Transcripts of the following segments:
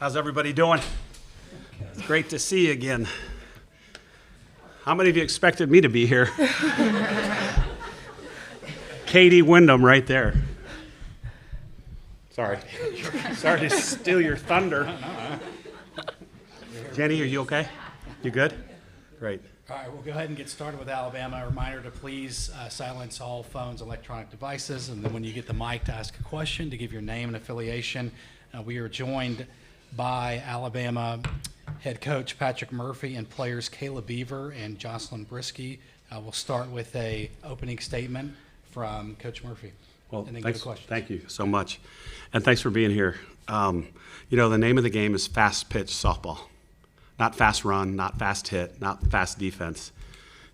How's everybody doing? It's great to see you again. How many of you expected me to be here? Katie Wyndham right there. Sorry. Sorry to steal your thunder. Jenny, are you okay? You good? Great. All right, we'll go ahead and get started with Alabama. A reminder to please silence all phones, electronic devices, and then when you get the mic to ask a question, to give your name and affiliation. We are joined by Alabama head coach Patrick Murphy and players Kayla Beaver and Jocelyn Brisky. We'll start with a opening statement from Coach Murphy. Well, and then thanks, get a question. thank you so much. And thanks for being here. The name of the game is fast pitch softball. Not fast run, not fast hit, not fast defense.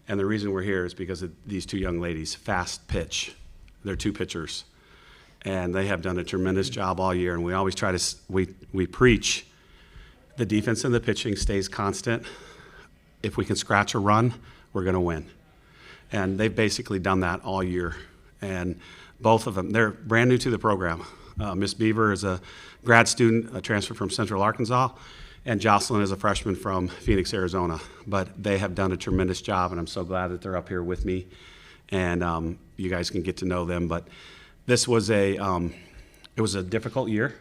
And the reason we're here is because of these two young ladies, fast pitch. They're two pitchers. And they have done a tremendous job all year. And we always try to, we preach the defense and the pitching stays constant. If we can scratch a run, we're going to win. And they've basically done that all year. And both of them, they're brand new to the program. Miss Beaver is a grad student, a transfer from Central Arkansas, and Jocelyn is a freshman from Phoenix, Arizona. But they have done a tremendous job, and I'm so glad that they're up here with me. And you guys can get to know them. But this was it was a difficult year.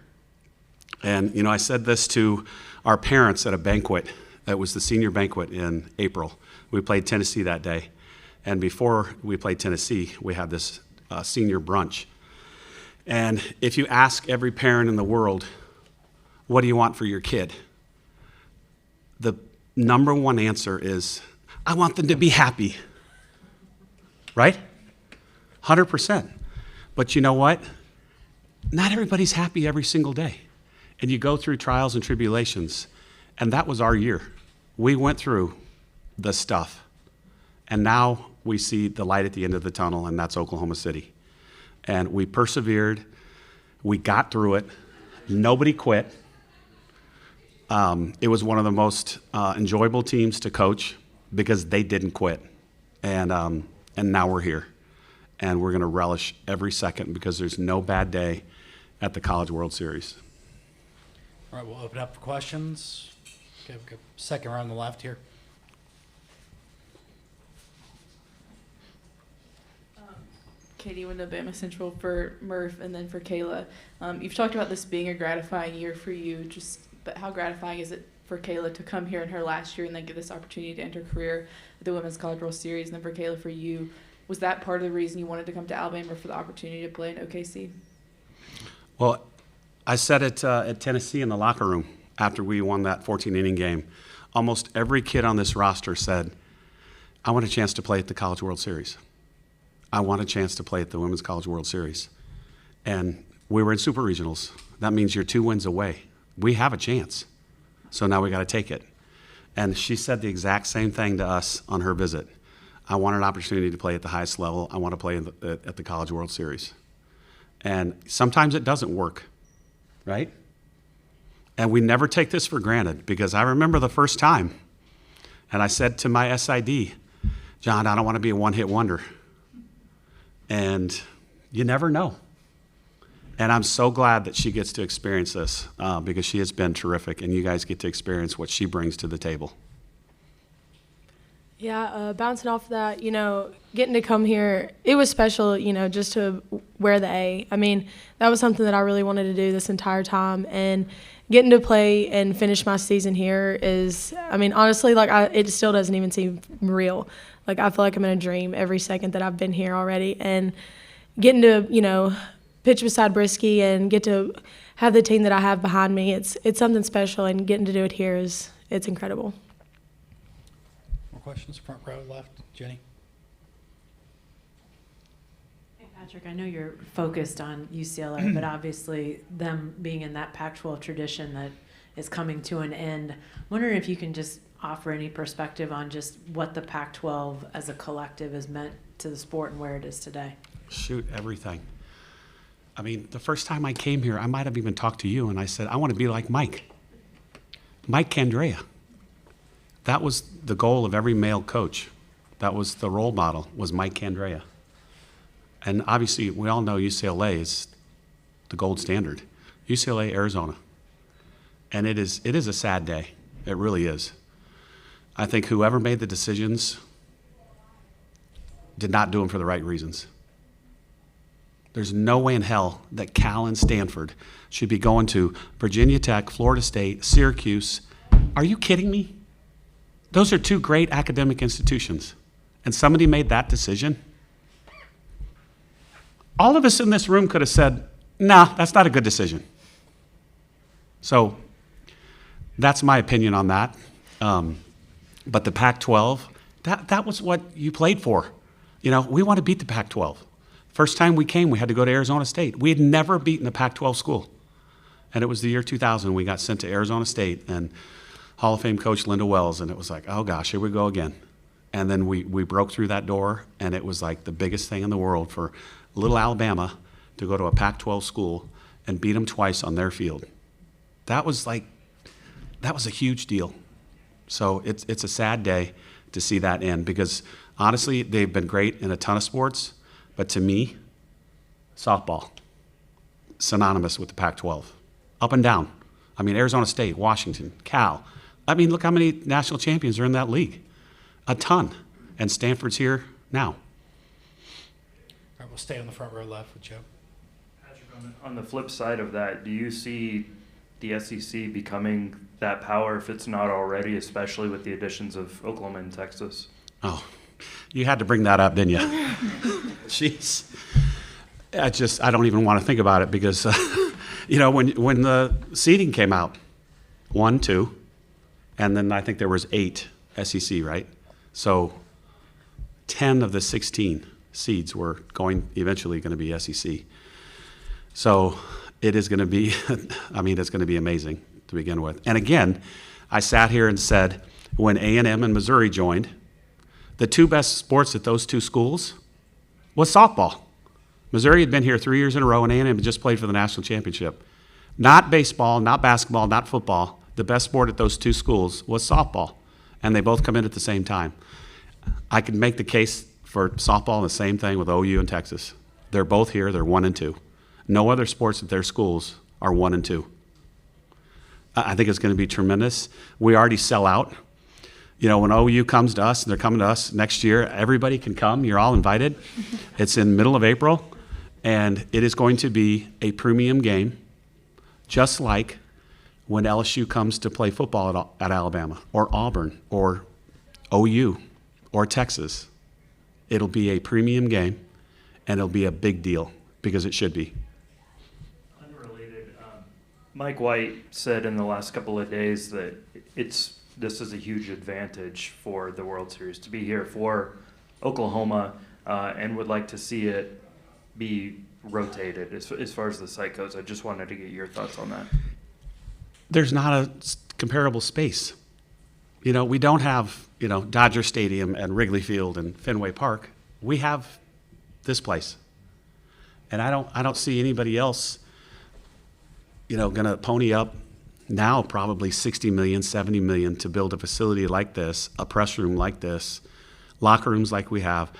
And, I said this to our parents at a banquet. It was the senior banquet in April. We played Tennessee that day. And before we played Tennessee, we had this senior brunch. And if you ask every parent in the world, what do you want for your kid? The number one answer is, I want them to be happy. Right? 100%. But you know what? Not everybody's happy every single day. And you go through trials and tribulations. And that was our year. We went through the stuff. And now we see the light at the end of the tunnel, and that's Oklahoma City. And we persevered. We got through it. Nobody quit. It was one of the most enjoyable teams to coach because they didn't quit. And now we're here. And we're going to relish every second because there's no bad day at the College World Series. All right, we'll open up for questions. Okay, we'll go second row on the left here. Katie Wyndham, Bama Central for Murph, and then for Kayla. You've talked about this being a gratifying year for you, but how gratifying is it for Kayla to come here in her last year and then get this opportunity to enter career at the Women's College World Series? And then for Kayla, for you, was that part of the reason you wanted to come to Alabama for the opportunity to play in OKC? Well, I said it at Tennessee in the locker room after we won that 14-inning game. Almost every kid on this roster said, I want a chance to play at the College World Series. I want a chance to play at the Women's College World Series. And we were in Super Regionals. That means you're 2 wins away. We have a chance. So now we got to take it. And she said the exact same thing to us on her visit. I want an opportunity to play at the highest level. I want to play at the College World Series. And sometimes it doesn't work, right? And we never take this for granted because I remember the first time, and I said to my SID, John, I don't want to be a one-hit wonder. And you never know. And I'm so glad that she gets to experience this because she has been terrific, and you guys get to experience what she brings to the table. Yeah, bouncing off that, getting to come here, it was special, just to wear the A. I mean, that was something that I really wanted to do this entire time. And getting to play and finish my season here is, honestly, it still doesn't even seem real. I feel like I'm in a dream every second that I've been here already. And getting to, pitch beside Brisky and get to have the team that I have behind me, it's something special. And getting to do it here it's incredible. More questions? Front row left. Jenny? Hey, Patrick, I know you're focused on UCLA, but obviously them being in that Pac-12 tradition that is coming to an end, I'm wondering if you can just offer any perspective on just what the Pac-12 as a collective has meant to the sport and where it is today. Shoot, everything. The first time I came here, I might have even talked to you, and I said, I want to be like Mike Candrea. That was the goal of every male coach. That was the role model, was Mike Candrea. And obviously, we all know UCLA is the gold standard. UCLA, Arizona. And it is a sad day. It really is. I think whoever made the decisions did not do them for the right reasons. There's no way in hell that Cal and Stanford should be going to Virginia Tech, Florida State, Syracuse. Are you kidding me? Those are two great academic institutions. And somebody made that decision? All of us in this room could have said, nah, that's not a good decision. So that's my opinion on that. But the Pac-12, that was what you played for. You know, we want to beat the Pac-12. First time we came, we had to go to Arizona State. We had never beaten a Pac-12 school. And it was the year 2000. We got sent to Arizona State and Hall of Fame coach Linda Wells, and it was like, oh gosh, here we go again. And then we broke through that door, and it was like the biggest thing in the world for little Alabama to go to a Pac-12 school and beat them twice on their field. That was a huge deal. So it's a sad day to see that end, because honestly, they've been great in a ton of sports, but to me, softball, synonymous with the Pac-12, up and down. I mean, Arizona State, Washington, Cal. I mean, look how many national champions are in that league. A ton. And Stanford's here now. All right, we'll stay on the front row left with Joe. Patrick, on the flip side of that, do you see the SEC becoming that power if it's not already, especially with the additions of Oklahoma and Texas? Oh, you had to bring that up, didn't you? Jeez. I don't even want to think about it because, you know, when the seeding came out, 1, 2, and then I think there was 8 SEC, right? So 10 of the 16 seeds were eventually going to be SEC. So it is going to be, I mean, it's going to be amazing to begin with. And again, I sat here and said, when A&M and Missouri joined, the two best sports at those two schools was softball. Missouri had been here 3 years in a row, and A&M had just played for the national championship. Not baseball, not basketball, not football. The best sport at those two schools was softball, and they both come in at the same time. I could make the case for softball, the same thing with OU and Texas. They're both here. They're 1 and 2. No other sports at their schools are 1 and 2. I think it's going to be tremendous. We already sell out. You know, when OU comes to us, and they're coming to us next year, everybody can come. You're all invited. It's in the middle of April, and it is going to be a premium game, just like when LSU comes to play football at Alabama or Auburn or OU or Texas. It'll be a premium game, and it'll be a big deal because it should be. Unrelated, Mike White said in the last couple of days that this is a huge advantage for the World Series to be here for Oklahoma, and would like to see it be rotated as far as the site goes. I just wanted to get your thoughts on that. There's not a comparable space. You know, we don't have, you know, Dodger Stadium and Wrigley Field and Fenway Park. We have this place. And I don't see anybody else, you know, going to pony up now probably $60 million, $70 million to build a facility like this, a press room like this, locker rooms like we have,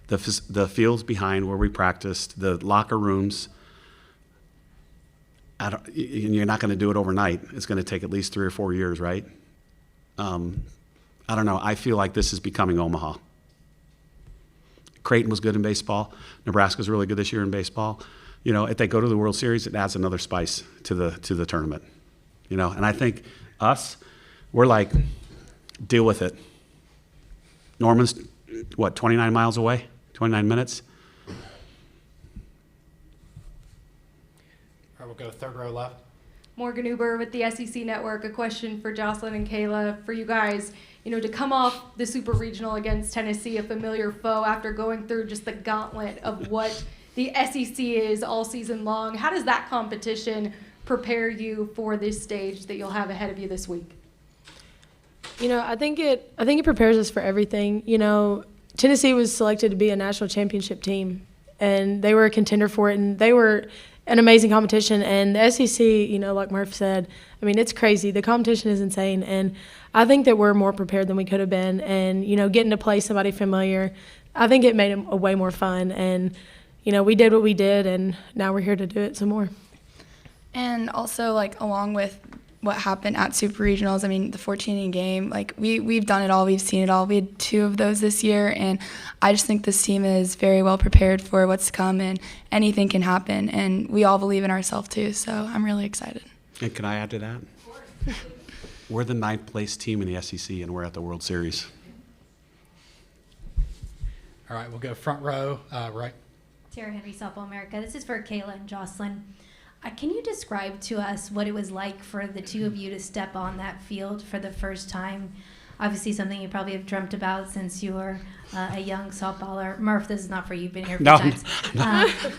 the fields behind where we practiced, the locker rooms. You're not going to do it overnight. It's going to take at least 3 or 4 years, right? I don't know. I feel like this is becoming Omaha. Creighton was good in baseball. Nebraska's really good this year in baseball. You know, if they go to the World Series, it adds another spice to the tournament. You know, and I think we're like, deal with it. Norman's, 29 miles away? 29 minutes? All right, we'll go third row left. Morgan Uber with the SEC Network. A question for Jocelyn and Kayla. For you guys, you know, to come off the Super Regional against Tennessee, a familiar foe, after going through just the gauntlet of what the SEC is all season long, how does that competition prepare you for this stage that you'll have ahead of you this week? You know, I think it prepares us for everything. You know, Tennessee was selected to be a national championship team, and they were a contender for it, and they were an amazing competition. And the SEC, you know, like Murph said, I mean, it's crazy. The competition is insane, and I think that we're more prepared than we could have been. And, you know, getting to play somebody familiar, I think it made it way more fun. And, you know, we did what we did, and now we're here to do it some more. And also, like, along with what happened at Super Regionals. I mean, the 14-inning game, like we've done it all, we've seen it all. We had 2 of those this year, and I just think this team is very well prepared for what's to come, and anything can happen, and we all believe in ourselves too, so I'm really excited. And can I add to that? We're the 9th place team in the SEC, and we're at the World Series. All right, we'll go front row, right. Tara Henry, Softball America. This is for Kayla and Jocelyn. Can you describe to us what it was like for the two of you to step on that field for the first time? Obviously something you probably have dreamt about since you were a young softballer. Murph, this is not for you, you've been here a few No. times.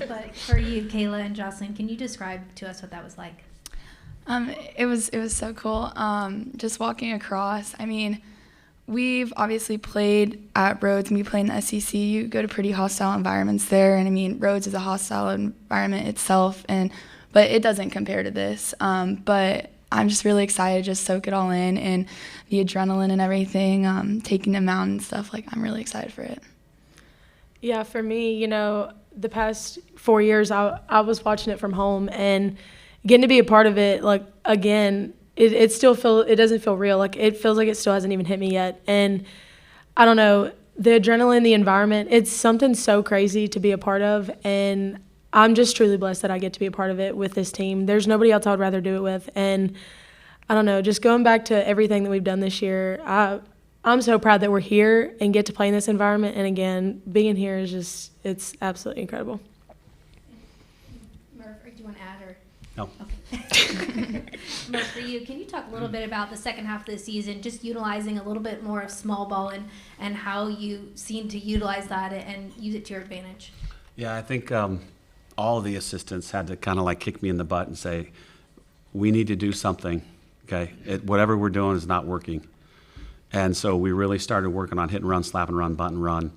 But for you, Kayla and Jocelyn, can you describe to us what that was like? It was so cool. Just walking across. I mean, we've obviously played at Rhodes, and we play in the SEC. You go to pretty hostile environments there, and I mean, Rhodes is a hostile environment itself, but it doesn't compare to this. But I'm just really excited to just soak it all in, and the adrenaline and everything, taking the mound and stuff. Like, I'm really excited for it. Yeah, for me, the past 4 years, I was watching it from home, and getting to be a part of it, like, again, it doesn't feel real. Like, it feels like it still hasn't even hit me yet. And I don't know, the adrenaline, the environment, it's something so crazy to be a part of. And I'm just truly blessed that I get to be a part of it with this team. There's nobody else I would rather do it with. And I don't know, just going back to everything that we've done this year, I'm so proud that we're here and get to play in this environment. And again, being here is just, it's absolutely incredible. Murph, do you want to add or? No. Okay. Murph, for you, can you talk a little bit about the second half of the season, just utilizing a little bit more of small ball and how you seem to utilize that and use it to your advantage? Yeah, I think all of the assistants had to kind of like kick me in the butt and say, we need to do something, okay? Whatever we're doing is not working. And so we really started working on hit and run, slap and run, bunt and run,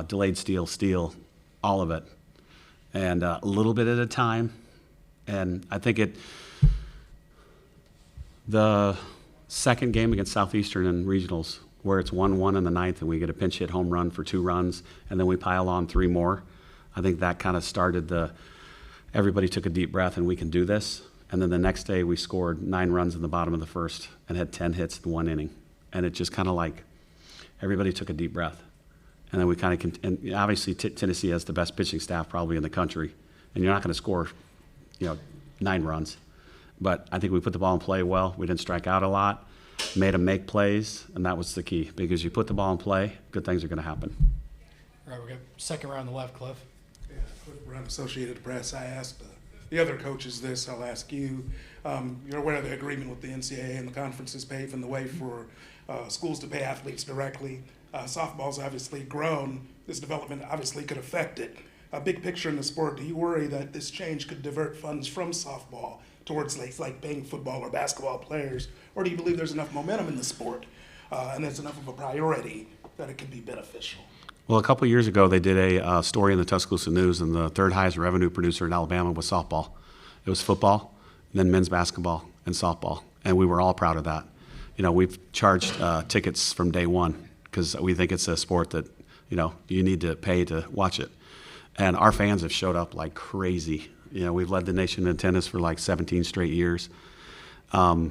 delayed steal, all of it. And a little bit at a time. And I think the second game against Southeastern in regionals, where it's 1-1 in the ninth and we get a pinch hit home run for 2 runs, and then we pile on 3 more, I think that kind of started everybody took a deep breath and we can do this. And then the next day we scored 9 runs in the bottom of the first and had 10 hits in 1 inning. And it just kind of like everybody took a deep breath. And then we kind of, and obviously Tennessee has the best pitching staff probably in the country. And you're not going to score 9 runs. But I think we put the ball in play well. We didn't strike out a lot, made them make plays, and that was the key. Because you put the ball in play, good things are going to happen. All right, we got second row on the left, Cliff. Yeah, Cliff Brown, Associated Press. I asked the other coaches this. I'll ask you. You're aware of the agreement with the NCAA and the conferences paving the way for schools to pay athletes directly. Softball's obviously grown. This development obviously could affect it. A big picture in the sport, do you worry that this change could divert funds from softball towards like paying football or basketball players? Or do you believe there's enough momentum in the sport and there's enough of a priority that it could be beneficial? Well, a couple of years ago, they did a story in the Tuscaloosa News, and the third highest revenue producer in Alabama was softball. It was football, then men's basketball, and softball, and we were all proud of that. We've charged tickets from day one because we think it's a sport that, you need to pay to watch it. And our fans have showed up like crazy. We've led the nation in tennis for like 17 straight years. I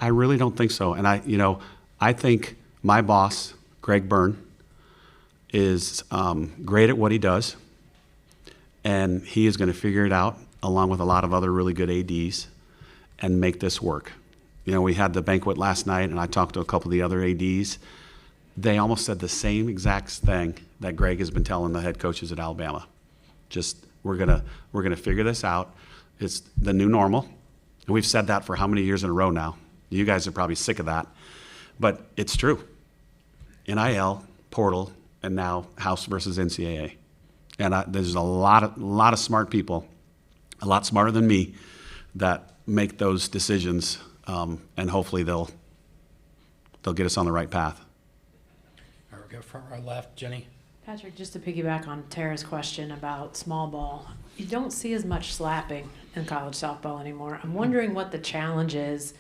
really don't think so. And I think my boss, Greg Byrne, is great at what he does, and he is going to figure it out along with a lot of other really good ADs and make this work. We had the banquet last night, and I talked to a couple of the other ADs. They almost said the same exact thing that Greg has been telling the head coaches at Alabama. Just we're gonna figure this out. It's the new normal, and we've said that for how many years in a row now. You guys are probably sick of that, but it's true. NIL, portal, and now House versus NCAA. And there's a lot of smart people, a lot smarter than me, that make those decisions, and hopefully they'll get us on the right path. All right, we'll go front row left, Jenny. Patrick, just to piggyback on Tara's question about small ball, you don't see as much slapping in college softball anymore. I'm wondering what the challenge is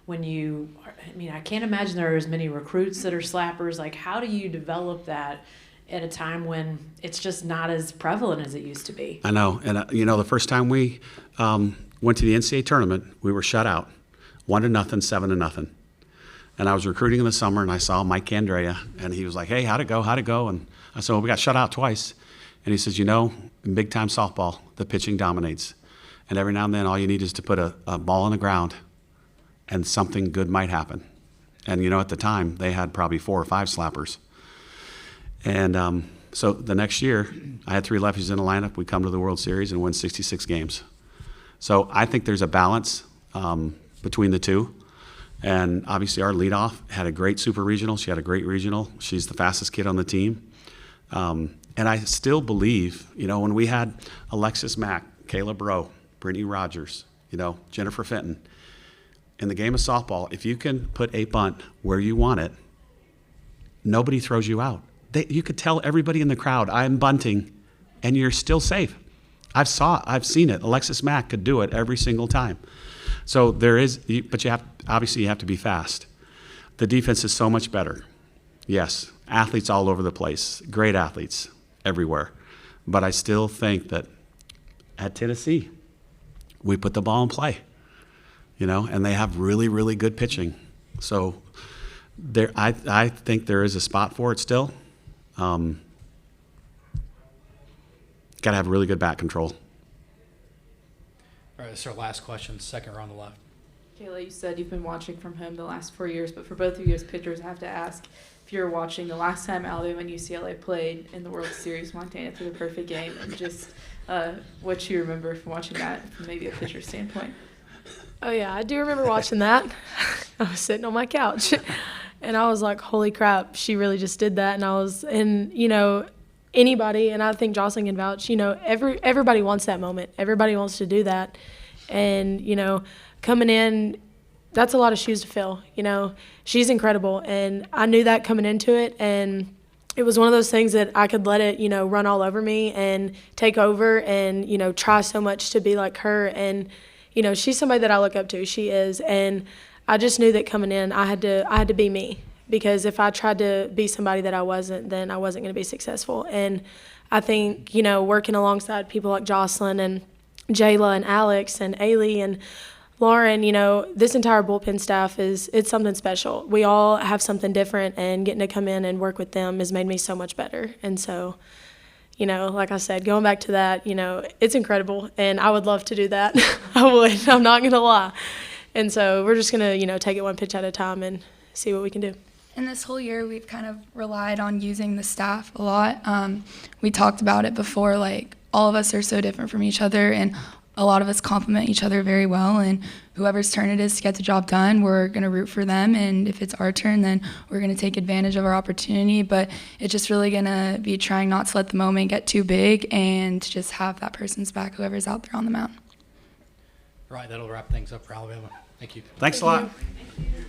when I can't imagine there are as many recruits that are slappers. Like, how do you develop that at a time when it's just not as prevalent as it used to be? I know. And, the first time we went to the NCAA tournament. We were shut out, 1-0, 7-0. And I was recruiting in the summer, and I saw Mike Andrea, and he was like, "Hey, how'd it go? How'd it go?" And I said, "Well, we got shut out twice." And he says, "You know, in big-time softball, the pitching dominates. And every now and then, all you need is to put a ball on the ground, and something good might happen." And, you know, at the time, they had probably 4 or 5 slappers. And so the next year, I had 3 lefties in the lineup. We come to the World Series and win 66 games. So I think there's a balance between the two. And obviously our leadoff had a great super regional. She had a great regional. She's the fastest kid on the team. And I still believe, you know, when we had Alexis Mack, Kayla Bro, Brittany Rogers, you know, Jennifer Fenton, in the game of softball, if you can put a bunt where you want it, nobody throws you out. You could tell everybody in the crowd, "I'm bunting," and you're still safe. I've seen it. Alexis Mack could do it every single time. So there is, but you have to be fast. The defense is so much better. Yes, athletes all over the place, great athletes everywhere. But I still think that at Tennessee, we put the ball in play, you know, and they have really, really good pitching. So I think there is a spot for it still. Got to have really good bat control. All right, this is our last question, second row on the left. Kayla, you said you've been watching from home the last 4 years, but for both of you as pitchers, I have to ask if you were watching the last time Alabama and UCLA played in the World Series, Montana threw a perfect game, and just what you remember from watching that from maybe a pitcher standpoint. Oh, yeah, I do remember watching that. I was sitting on my couch, and I was like, holy crap, she really just did that. And you know, anybody, and I think Jocelyn can vouch, you know, everybody wants that moment. Everybody wants to do that. And, you know, coming in, that's a lot of shoes to fill. You know, she's incredible, and I knew that coming into it, and it was one of those things that I could let it, you know, run all over me and take over and, you know, try so much to be like her. And, you know, she's somebody that I look up to. She is. And I just knew that coming in, I had to be me, because if I tried to be somebody that I wasn't, then I wasn't going to be successful. And I think, you know, working alongside people like Jocelyn and Jayla and Alex and Ailey and Lauren, you know, this entire bullpen staff it's something special. We all have something different, and getting to come in and work with them has made me so much better. And so, you know, like I said, going back to that, you know, it's incredible, and I would love to do that. I would. I'm not going to lie. And so we're just going to, you know, take it one pitch at a time and see what we can do. And this whole year, we've kind of relied on using the staff a lot. We talked about it before, like, all of us are so different from each other, and a lot of us complement each other very well, and whoever's turn it is to get the job done, we're going to root for them, and if it's our turn, then we're going to take advantage of our opportunity. But it's just really going to be trying not to let the moment get too big and just have that person's back, whoever's out there on the mound. All right, that'll wrap things up for Alabama. Thank you. Thanks a lot. Thank you.